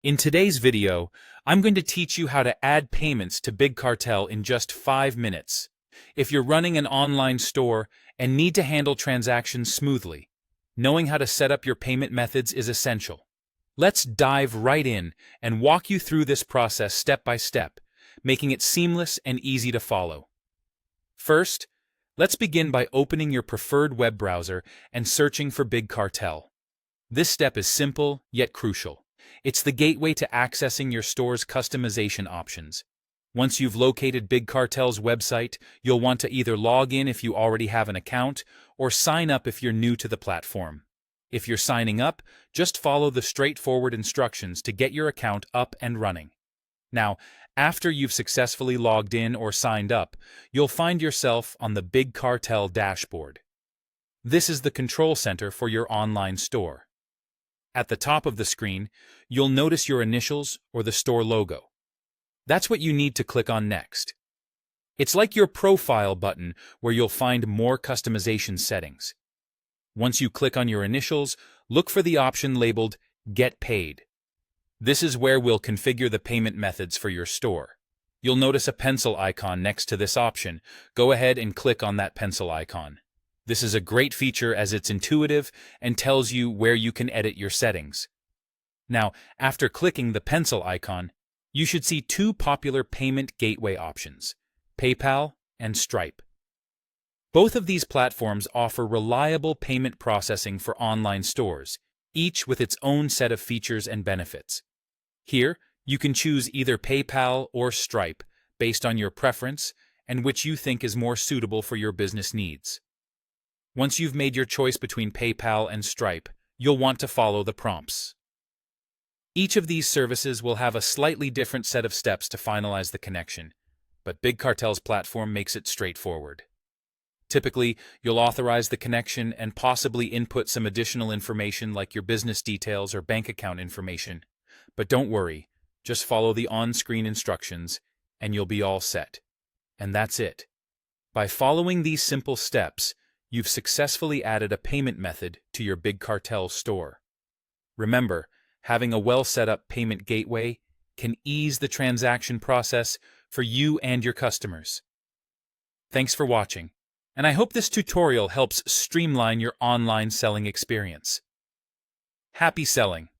In today's video, I'm going to teach you how to add payments to Big Cartel in just 5 minutes. If you're running an online store and need to handle transactions smoothly, knowing how to set up your payment methods is essential. Let's dive right in and walk you through this process step by step, making it seamless and easy to follow. First, let's begin by opening your preferred web browser and searching for Big Cartel. This step is simple yet crucial. It's the gateway to accessing your store's customization options. Once you've located Big Cartel's website, you'll want to either log in if you already have an account or sign up if you're new to the platform. If you're signing up, just follow the straightforward instructions to get your account up and running. Now, after you've successfully logged in or signed up, you'll find yourself on the Big Cartel dashboard. This is the control center for your online store. At the top of the screen, you'll notice your initials or the store logo. That's what you need to click on next. It's like your profile button where you'll find more customization settings. Once you click on your initials, look for the option labeled Get Paid. This is where we'll configure the payment methods for your store. You'll notice a pencil icon next to this option. Go ahead and click on that pencil icon. This is a great feature as it's intuitive and tells you where you can edit your settings. Now, after clicking the pencil icon, you should see two popular payment gateway options, PayPal and Stripe. Both of these platforms offer reliable payment processing for online stores, each with its own set of features and benefits. Here, you can choose either PayPal or Stripe based on your preference and which you think is more suitable for your business needs. Once you've made your choice between PayPal and Stripe, you'll want to follow the prompts. Each of these services will have a slightly different set of steps to finalize the connection, but Big Cartel's platform makes it straightforward. Typically, you'll authorize the connection and possibly input some additional information like your business details or bank account information. But don't worry, just follow the on-screen instructions and you'll be all set. And that's it. By following these simple steps, you've successfully added a payment method to your Big Cartel store. Remember, having a well-set-up payment gateway can ease the transaction process for you and your customers. Thanks for watching, and I hope this tutorial helps streamline your online selling experience. Happy selling!